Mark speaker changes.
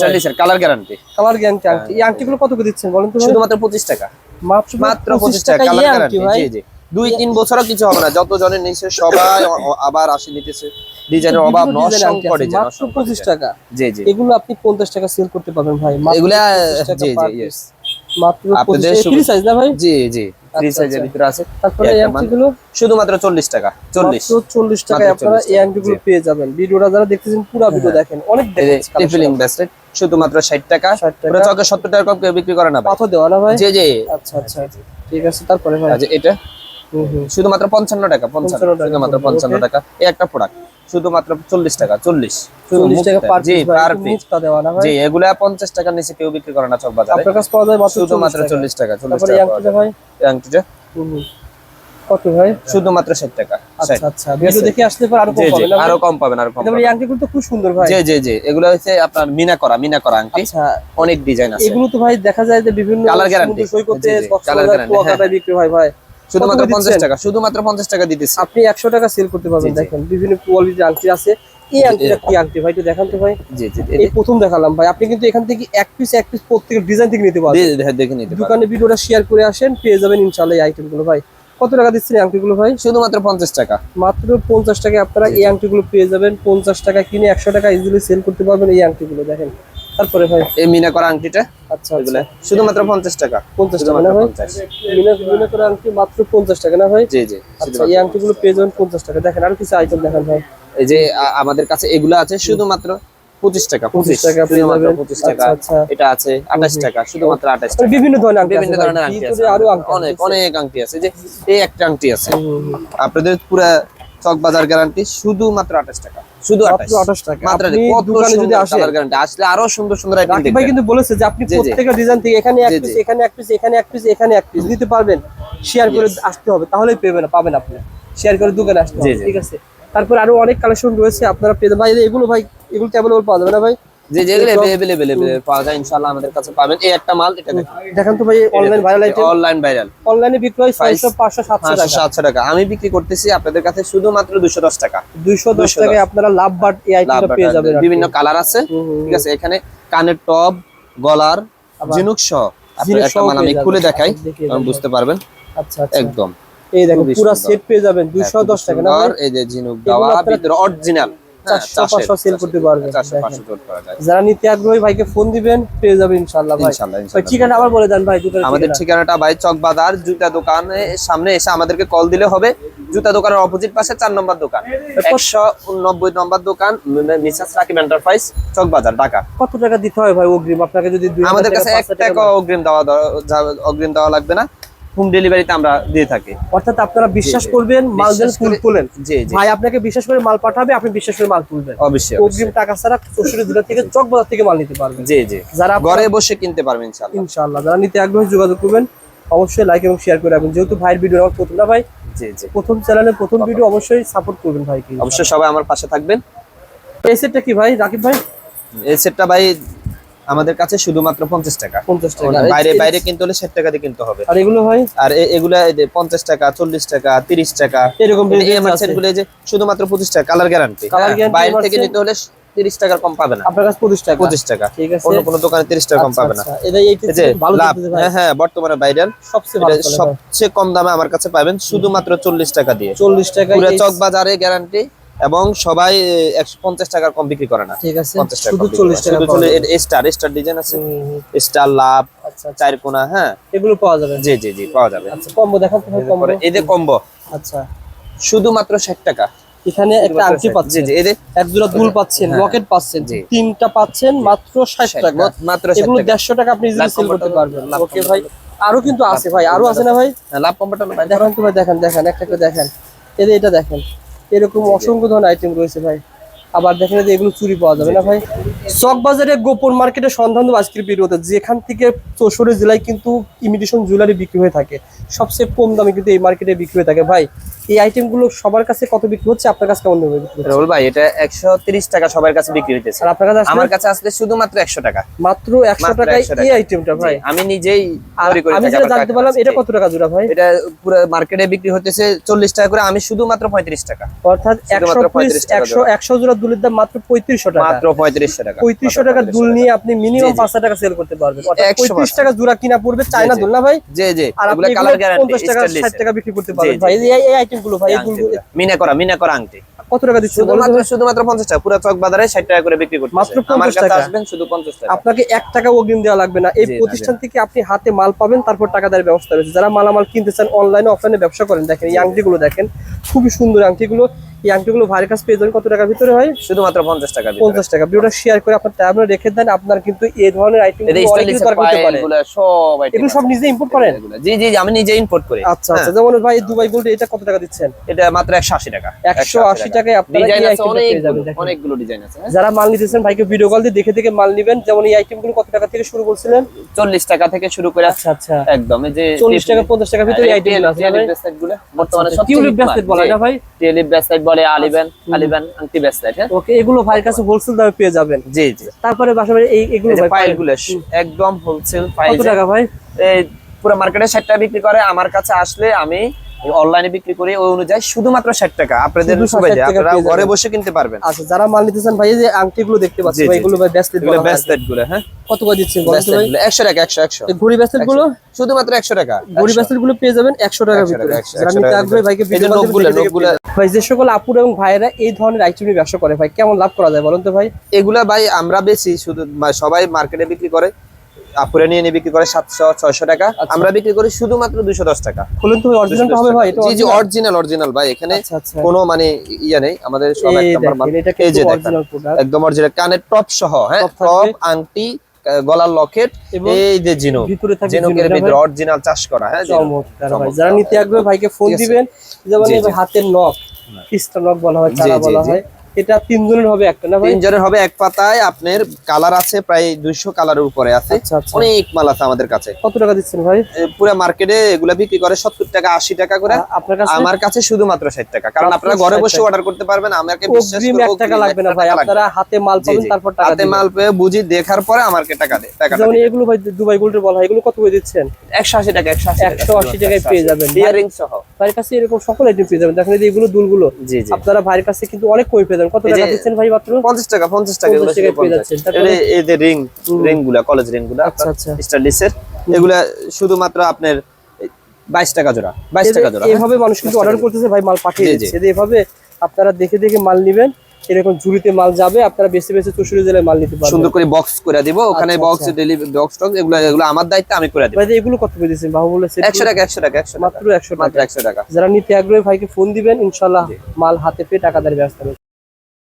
Speaker 1: 40 colour guarantee
Speaker 2: আংটি। এই আংটিগুলো কত করে দিচ্ছেন বলেন তো?
Speaker 1: শুধুমাত্র 25 টাকা।
Speaker 2: মাত্র
Speaker 1: 25 টাকা কালার গ্যারান্টি। জি জি 2-3 বছরও কিছু হবে না, যত জনের নিচে সবাই আবার আসি নিতেছে। ডিজাইনের অভাব নষ্ট করে যায়।
Speaker 2: মাত্র 25 টাকা।
Speaker 1: জি জি
Speaker 2: এগুলো আপনি 50 টাকা সেল করতে পারবেন ভাই।
Speaker 1: এগুলা জি জি यस
Speaker 2: মাত্র 25 টাকা। ফ্রি সাইজ না ভাই?
Speaker 1: জি জি ফ্রি সাইজের ভিতরে আছে।
Speaker 2: তারপরে এই আংটিগুলো
Speaker 1: শুধুমাত্র 40 টাকা।
Speaker 2: 40 টাকায় আপনারা এই আংটিগুলো পেয়ে যাবেন। ভিডিওটা যারা দেখতেছেন পুরো ভিডিও দেখেন, অনেক দেখেন।
Speaker 1: টিফিলিং ব্রেসলেট শুধুমাত্র 60 টাকা। পুরো চকে 70 টাকা কম কেউ বিক্রি করে না ভাই।
Speaker 2: পাথর দেওয়া না ভাই?
Speaker 1: জি জি
Speaker 2: আচ্ছা আচ্ছা ঠিক আছে। তারপরে ভাই
Speaker 1: আচ্ছা এটা শুধুমাত্র 55 টাকা। 55 শুধুমাত্র 55 টাকা। এই একটা প্রোডাক্ট শুধুমাত্র 40 টাকা। 40
Speaker 2: টাকা পার
Speaker 1: জি
Speaker 2: পিস
Speaker 1: পার
Speaker 2: ভাই।
Speaker 1: পিস
Speaker 2: মুক্তা দেওয়া না ভাই?
Speaker 1: জি এগুলা 50 টাকার নিচে কেউ বিক্রি করে না চক বাজারে।
Speaker 2: আপনার কাছে পাওয়া যায় মাত্র
Speaker 1: শুধুমাত্র 40 টাকা। 40
Speaker 2: তারপরে
Speaker 1: টাকা
Speaker 2: এই আংটিটা ভাই?
Speaker 1: এই আংটিটা
Speaker 2: কত ভাই?
Speaker 1: শুধুমাত্র 60 টাকা।
Speaker 2: আচ্ছা আচ্ছা ভিডিও দেখে আসলে পর আরো কম পাবেন না?
Speaker 1: আরো কম পাবেন, আরো কম
Speaker 2: তারপরে এই আংটিগুলো তো খুব সুন্দর ভাই।
Speaker 1: জি জি জি এগুলা হচ্ছে আপনার মিনা করা আংটি।
Speaker 2: আচ্ছা
Speaker 1: অনেক ডিজাইন আছে।
Speaker 2: এগুলো তো ভাই দেখা যায় যে বিভিন্ন
Speaker 1: কালার গ্যারান্টি
Speaker 2: সৈকতে
Speaker 1: কালার গ্যারান্টি
Speaker 2: কুয়াকাটায় বিক্রি হয় ভাই।
Speaker 1: শুধুমাত্র 50 টাকা। শুধুমাত্র 50 টাকা দিতেছি।
Speaker 2: আপনি 100 টাকা সেল করতে পারবেন। দেখেন বিভিন্ন কোয়ালিটির আংটি আছে। এই আংটিটা কি আংটি ভাই একটু দেখান তো ভাই?
Speaker 1: জি জি
Speaker 2: এই প্রথম দেখালাম ভাই। আপনি কিন্তু এখান থেকে এক পিস প্রত্যেক ডিজাইন থেকে নিতে পারবেন।
Speaker 1: দেখে নিতে পারবেন।
Speaker 2: দোকানে ভিডিওটা শেয়ার করে আসেন, পেয়ে যাবেন ইনশাআল্লাহ এই আইটেমগুলো ভাই। কত টাকা দিচ্ছেন এই আংটিগুলো ভাই?
Speaker 1: শুধুমাত্র 50 টাকা।
Speaker 2: মাত্র 50 টাকায় আপনারা এই আংটিগুলো পেয়ে যাবেন। 50 টাকা কিনে 100 টাকা ইজিলি সেল করতে পারবেন এই আংটিগুলো। দেখেন তারপরে ভাই
Speaker 1: এই মিনা করা আংটিটা
Speaker 2: আচ্ছা
Speaker 1: এগুলা শুধুমাত্র 50 টাকা।
Speaker 2: 50 টাকা না ভাই? মিনা করা আংটি মাত্র 50 টাকা না ভাই?
Speaker 1: জি জি
Speaker 2: আচ্ছা এই আংটিগুলো পেয়ে যাবেন 50 টাকা। দেখেন আর কিছু আইটেম দেখেন ভাই।
Speaker 1: এই যে আমাদের কাছে এগুলা আছে শুধুমাত্র 25 টাকা।
Speaker 2: 25 টাকা পেয়ে যাবেন।
Speaker 1: 25 টাকা।
Speaker 2: আচ্ছা
Speaker 1: এটা আছে 28 টাকা। শুধুমাত্র 28 টাকা।
Speaker 2: বিভিন্ন ধরনের আংটি,
Speaker 1: বিভিন্ন ধরনের আংটি আছে।
Speaker 2: আরো আংটি
Speaker 1: অনেক আংটি আছে। যে এই একটা আংটি আছে আপনাদের পুরো চক বাজার গ্যারান্টি শুধুমাত্র 28 টাকা। শুধু
Speaker 2: 28 টাকা।
Speaker 1: মাত্র
Speaker 2: দোকানে যদি আসেন
Speaker 1: কালার গ্যারান্টি আসলে আরো সুন্দর সুন্দর আইটেম
Speaker 2: রাকিব
Speaker 1: দেখবেন।
Speaker 2: ভাই কিন্তু বলেছে যে আপনি প্রত্যেকটা ডিজাইন থেকে এখানে এক পিস, এখানে এক পিস, এখানে এক পিস, এখানে এক পিস নিতে পারবেন। শেয়ার করে আসতে হবে, তাহলেই পাবেন আপনি। শেয়ার করে দোকানে আসতে হবে। ঠিক আছে। তারপর আরো অনেক কালেকশন রয়েছে আপনারা পেয়ে যাবেন ভাই। এগুলো ভাই এগুলো অ্যাভেলেবল পাওয়া যাবে না ভাই?
Speaker 1: জি জি এগুলো अवेलेबल পাওয়া যায় ইনশাআল্লাহ আমাদের কাছে পাবেন। এই একটা মাল এটা
Speaker 2: দেখেন তো ভাই online viral item.
Speaker 1: Online viral.
Speaker 2: অনলাইনে বিক্রি হয় 600 500 700
Speaker 1: টাকা। আমি বিক্রি করতেছি আপনাদের কাছে শুধুমাত্র 210 টাকা।
Speaker 2: 210 টাকায় আপনারা লাভ বাট এই আইটেমটা পেয়ে যাবেন।
Speaker 1: বিভিন্ন কালার আছে। ঠিক আছে এখানে কানের টপ, গলার, ঝিনুক সহ একটা মাল আমি খুলে দেখাই আপনি বুঝতে পারবেন।
Speaker 2: আচ্ছা আচ্ছা
Speaker 1: একদম
Speaker 2: এই দেখেন পুরো সেট পেয়ে যাবেন 210 টাকা না ভাই?
Speaker 1: এই যে ঝিনুক দেওয়া ভিতরে অরিজিনাল
Speaker 2: 400 সেল করতে পারবেন।
Speaker 1: 400 জোড় করা যায়।
Speaker 2: যারা নিতে আগ্রহী ভাইকে ফোন দিবেন, পেয়ে যাবেন ইনশাআল্লাহ ভাই। ভাই ঠিকানা আবার বলে দেন ভাই।
Speaker 1: আমাদের ঠিকানাটা ভাই চক বাজার জুতা দোকানের সামনে এসে আমাদেরকে কল দিলে হবে। জুতা দোকানের অপোজিট পাশে 4 নম্বর দোকান, 189 নম্বর দোকান, মিসেস রাকিব এন্টারপ্রাইজ, চক বাজার, ঢাকা।
Speaker 2: কত টাকা দিতে হয় ভাই অগ্রিম? আপনাকে যদি
Speaker 1: আমাদের কাছে 1 টাকা অগ্রিম দেওয়া লাগবে না। হোম ডেলিভারিতে আমরা দিয়ে থাকি।
Speaker 2: অর্থাৎ আপনারা বিশ্বাস করবেন, মাল দেন, ফুল তোলেন।
Speaker 1: জি জি
Speaker 2: ভাই আপনাকে বিশ্বাস করে মাল পাঠাবে, আপনি বিশ্বাস করে মাল তুলবেন।
Speaker 1: অবশ্যই
Speaker 2: অগ্রিম টাকা ছাড়া 64 জেলা থেকে চক বাজার থেকে মাল নিতে পারবেন।
Speaker 1: জি জি
Speaker 2: যারা
Speaker 1: ঘরে বসে কিনতে পারবেন ইনশাআল্লাহ।
Speaker 2: ইনশাআল্লাহ যারা নিতে আগ্রহী যোগাযোগ করবেন। অবশ্যই লাইক এবং শেয়ার করে রাখবেন। যেহেতু ভাইয়ের ভিডিও আমার প্রথম না ভাই,
Speaker 1: জি জি
Speaker 2: প্রথম চ্যানেলে প্রথম ভিডিও, অবশ্যই সাপোর্ট করবেন ভাইকে।
Speaker 1: অবশ্যই সবাই আমার পাশে থাকবেন।
Speaker 2: এই সেটটা কি ভাই রাকিব ভাই?
Speaker 1: এই সেটটা ভাই আমাদের কাছে শুধুমাত্র 50 টাকা।
Speaker 2: 50 টাকা।
Speaker 1: বাইরে কিনতে হলে 60 টাকা দিয়ে কিনতে হবে।
Speaker 2: আর এগুলো ভাই?
Speaker 1: আর এগুলা 50 টাকা, 40 টাকা, 30 টাকা
Speaker 2: এরকম
Speaker 1: সেটগুলো যে শুধুমাত্র 25 টাকা কালার গ্যারান্টি। বাইরে থেকে নিতে হলে 30 টাকার কম পাবে না।
Speaker 2: আপনার কাছে 25 টাকা।
Speaker 1: 25 টাকা।
Speaker 2: ঠিক আছে।
Speaker 1: কোন দোকানে 30 টাকা কম পাবে না।
Speaker 2: এটা ভালো দিতে ভাই।
Speaker 1: হ্যাঁ বর্তমানে ভাইরাল সবচেয়ে কম দামে আমার কাছে পাবেন শুধুমাত্র 40 টাকা দিয়ে।
Speaker 2: 40 টাকা
Speaker 1: পুরো চক বাজারে গ্যারান্টি। এবং সবাই 150 টাকার কম বিক্রি করে না।
Speaker 2: ঠিক আছে।
Speaker 1: 50 টাকা
Speaker 2: শুধু 40 টাকা।
Speaker 1: শুধু স্টার ডিজাইন আছে। স্টার লাভ,
Speaker 2: আচ্ছা
Speaker 1: চার কোনা, হ্যাঁ
Speaker 2: এগুলো পাওয়া যাবে।
Speaker 1: জি জি জি পাওয়া যাবে।
Speaker 2: আচ্ছা কম্বো দেখান তো ভাই। কম্বো
Speaker 1: এই যে কম্বো
Speaker 2: আচ্ছা
Speaker 1: শুধুমাত্র 60 টাকা।
Speaker 2: এখানে একটা আংটি পাচ্ছেন,
Speaker 1: জি জি এই যে
Speaker 2: এক জোড়া দুল পাচ্ছেন, লকেট পাচ্ছেন, তিনটা পাচ্ছেন মাত্র 60 টাকা।
Speaker 1: মাত্র
Speaker 2: এগুলো 150 টাকা আপনি ইজিলি সেল করতে পারবেন। ওকে ভাই আরো কিন্তু আছে ভাই, আরো আছে না ভাই?
Speaker 1: লাভ কম্বোটা ভাই
Speaker 2: দেখেন তো ভাই, দেখেন একটা করে দেখেন। এটা দেখেন, এরকম অসংখ্য ধরনের আইটেম রয়েছে ভাই। আবার দেখেন যে এগুলো চুরি পাওয়া যাবে না ভাই? চক বাজারে গোপন মার্কেটের সন্ধান দেব আজকের ভিডিওতে, যেখান থেকে 64 জেলায় কিন্তু ইমিটেশন জুয়েলারি বিক্রি হয়ে থাকে। সবচেয়ে কম দামে কিন্তু এই মার্কেটে বিক্রি হয়ে থাকে ভাই। এই আইটেমগুলো সবার কাছে কত বিক্রি হচ্ছে, আপনার কাছে কেমন দামে বিক্রি হচ্ছে?
Speaker 1: রোল ভাই এটা 130 টাকা সবার কাছে বিক্রি হইতেছে।
Speaker 2: আর আপনার কাছে
Speaker 1: আমার কাছে আসলে শুধুমাত্র 100 টাকা।
Speaker 2: মাত্র 100 টাকায় এই আইটেমটা ভাই।
Speaker 1: আমি নিজেই তৈরি করে
Speaker 2: আমি যেটা জানতে পারলাম, এটা কত টাকা জোড়া ভাই?
Speaker 1: এটা পুরো মার্কেটে বিক্রি হতেছে 40 টাকা করে, আমি শুধুমাত্র 35 টাকা।
Speaker 2: অর্থাৎ 100 জোড়া দুলের দাম মাত্র 3500 টাকা।
Speaker 1: মাত্র 3500 টাকা।
Speaker 2: 3500 টাকার দুল নিয়ে আপনি মিনিমাম 5000 টাকা সেল করতে পারবেন। অর্থাৎ 35 টাকা জোড়া কিনা পড়বে চায়না দুল না ভাই?
Speaker 1: জি জি,
Speaker 2: আর আপনি
Speaker 1: এগুলা কালার গ্যারান্টি
Speaker 2: 50 টাকা 60 টাকা বিক্রি করতে পারবেন ভাই। এই আইটেম গুলো ভাই, এই দুলগুলো
Speaker 1: মিনা করা আংটি
Speaker 2: কত টাকা দিচ্ছেন?
Speaker 1: শুধুমাত্র 50 টাকা। পুরো চক বাজারে 60 টাকা করে বিক্রি করতেছে।
Speaker 2: মাত্র 50
Speaker 1: আমার কাছে
Speaker 2: টাকা।
Speaker 1: আসবেন শুধু 50 টাকা।
Speaker 2: আপনাকে 1 টাকা অগ্রিম দেওয়া লাগবে না। এই প্রতিষ্ঠান থেকে আপনি হাতে মাল পাবেন, তারপর টাকা দেওয়ার ব্যবস্থা রয়েছে। যারা মালামাল কিনতে চান, অনলাইনে অফলাইনে ব্যবসা করেন, দেখেন এই আংটিগুলো দেখেন, খুবই সুন্দর আংটিগুলো। এই আংটিগুলো ভাইয়ের কাছে পেয়ে যাবেন কত টাকার ভিতরে হয়?
Speaker 1: শুধুমাত্র 50 টাকা।
Speaker 2: 50 টাকা। ভিডিওটা শেয়ার করে আপনার ট্যাবলে রেখে দেন। আপনার কিন্তু এই ধরনের আইটেম অনেক কিছু দরকার হতে পারে। এগুলো সব নিজে ইম্পোর্ট করেন?
Speaker 1: জি জি, আমি নিজে ইম্পোর্ট করি।
Speaker 2: আচ্ছা আচ্ছা। যেমন ভাই দুবাই গোল্ড, এটা কত টাকা দিচ্ছেন?
Speaker 1: এটা মাত্র 180 টাকা।
Speaker 2: 180 টাকায় আপনারা এই আইটেমটা পেয়ে যাবেন।
Speaker 1: অনেকগুলো ডিজাইন আছে।
Speaker 2: যারা মাল নিতেছেন ভাইকে ভিডিও কল দিয়ে দেখে মাল নেবেন। যেমন এই আইটেমগুলো কত টাকা থেকে শুরু করছিলেন?
Speaker 1: 40 টাকা থেকে শুরু করে।
Speaker 2: আচ্ছা আচ্ছা,
Speaker 1: একদম এই যে
Speaker 2: 40 টাকা 50 টাকার ভিতরে এই আইটেমগুলো আছে ভাই।
Speaker 1: ব্রেসলেটগুলো বর্তমানে সব
Speaker 2: টিউলিপ ব্রেসলেট বলা না ভাই?
Speaker 1: টিউলিপ ব্রেসলেট বলে, আলিবান আংটি ব্রেসলেট। হ্যাঁ,
Speaker 2: ওকে, এগুলো ভাইয়ের কাছে হোলসেল দামে পেয়ে যাবেন।
Speaker 1: জি জি।
Speaker 2: তারপরে পাশাপাশি এগুলো ভাই
Speaker 1: ফাইলগুলো একদম হোলসেল প্রাইসে।
Speaker 2: কত টাকা ভাই?
Speaker 1: এই পুরো মার্কেটে 60 টাকা বিক্রি করে, আমার কাছে আসলে আমি অনলাইনে বিক্রি করি ওই অনুযায়ী শুধুমাত্র 60 টাকা। আপনাদের সুবিধা, আপনারা ঘরে বসে কিনতে পারবেন।
Speaker 2: আচ্ছা, যারা মাল নিতেছেন ভাই, এই যে আংটিগুলো দেখতে পাচ্ছেন ভাই, এগুলো ভাই ব্রেসলেট বলা হয়।
Speaker 1: ব্রেসলেট গুলো হ্যাঁ,
Speaker 2: কত করে দিচ্ছেন বলেন তো ভাই?
Speaker 1: 100 টাকা। 100
Speaker 2: এই ঘড়ি ব্রেসলেট গুলো
Speaker 1: শুধুমাত্র 100 টাকা।
Speaker 2: ঘড়ি ব্রেসলেট গুলো পেয়ে যাবেন 100 টাকার ভিতরে। যারা নিতে আগ্রহী ভাইকে ভিডিও কল দিয়ে দেখে ভাই, যে সকল আপুর এবং ভাইয়েরা এই ধরনের আইটেম নিয়ে ব্যবসা করে ভাই, কেমন লাভ করা যায় বলেন তো ভাই?
Speaker 1: এগুলা ভাই আমরা বেশি শুধু সবাই মার্কেটে বিক্রি করে, আপুরে নিয়ে বিক্রি করে 700-600 টাকা। আমরা বিক্রি করি শুধুমাত্র 210 টাকা।
Speaker 2: বলেন তো অরিজিনালটা হবে ভাই? এটা
Speaker 1: জি জি, অরিজিনাল ভাই। এখানে
Speaker 2: আচ্ছা আচ্ছা,
Speaker 1: কোনো মানে ইয়া নেই, আমাদের সব এক নাম্বার মাল।
Speaker 2: এটা
Speaker 1: এই যে
Speaker 2: কিন্তু
Speaker 1: দেখেন,
Speaker 2: অরিজিনাল প্রোডাক্ট,
Speaker 1: একদম অরিজিনাল, কানের টপ সহ। হ্যাঁ, টপ, আংটি, গলার লকেট, এই যে জিনো,
Speaker 2: ভিতরে থাকে
Speaker 1: জিনোকের ভিতরে অরিজিনাল চাষ করা। হ্যাঁ,
Speaker 2: চমৎকার ভাই। যারা নিতে আগ্রহী ভাইকে ফোন দিবেন। যেমন এই হাতের নখ, পিস্টন নখ বলা হয়, চারা বলা হয়। এটা 3 জনের হবে একটা না ভাই?
Speaker 1: 3 জনের হবে এক পাতায়। আপনার কালার আছে প্রায় 200 কালারের উপরে আছে।
Speaker 2: আচ্ছা আচ্ছা,
Speaker 1: অনেক মাল আছে আমাদের কাছে।
Speaker 2: কত টাকা দিচ্ছেন ভাই?
Speaker 1: পুরো মার্কেটে এগুলা বিক্রি করে 70 টাকা 80 টাকা করে।
Speaker 2: আপনার কাছে?
Speaker 1: আমার কাছে শুধুমাত্র 60 টাকা। কারণ আপনারা ঘরে বসে অর্ডার করতে পারবেন। আমাকে বিশ্বাস
Speaker 2: অগ্রিম
Speaker 1: করে
Speaker 2: 1 টাকা লাগবে না ভাই, আপনারা হাতে মাল পাবেন, তারপর টাকা
Speaker 1: হাতে মাল পেয়ে বুঝি দেখার পরে আমাকে টাকা দেয়।
Speaker 2: যেমন এগুলো ভাই দুবাই গোল্ডের বলা হয়, এগুলো কত করে দিচ্ছেন?
Speaker 1: 180 টাকা।
Speaker 2: 180 টাকায় পেয়ে যাবেন
Speaker 1: ইয়ারিং সহ।
Speaker 2: ভাইয়ের কাছে এরকম সকল আইটেম পেয়ে যাবেন। দেখেন এই যে এগুলো দুলগুলো,
Speaker 1: জি জি,
Speaker 2: আপনারা ভাইয়ের কাছে কিন্তু অনেক কমে পেয়ে যাবেন। কত টাকা দিচ্ছেন ভাই মাত্র?
Speaker 1: 50 টাকা। 50 টাকা
Speaker 2: পেয়ে যাচ্ছেন। তারপরে
Speaker 1: এই যে রিং গুলা, কলেজ রিং গুলা,
Speaker 2: আচ্ছা আচ্ছা,
Speaker 1: স্টাইলিশের, এগুলা শুধুমাত্র আপনার 22 টাকা জোড়া। 22 টাকা জোড়া।
Speaker 2: এইভাবে মানুষ কিন্তু অর্ডার করতেছে ভাই, মাল পাঠিয়ে দিচ্ছে। এভাবে আপনারা দেখে মাল নেবেন। এরকম ঝুড়িতে মাল যাবে, আপনারা বেশি বেশি 64 জেলায় মাল নিতে পারবেন।
Speaker 1: সুন্দর করে বক্স করে দিব ওখানে। বক্স ডেলিভারি, বক্স টক, এগুলো আমার দায়িত্ব, আমি করে দেব
Speaker 2: ভাই। এগুলো কত করে দিচ্ছেন বাহু বলে?
Speaker 1: 100 টাকা। 100 টাকা।
Speaker 2: মাত্র 100 টাকা।
Speaker 1: মাত্র 100 টাকা।
Speaker 2: যারা নিতে আগ্রহী ভাইকে ফোন দিবেন, ইনশাআল্লাহ মাল হাতে পেয়ে টাকা দেওয়ার ব্যবস্থা হবে।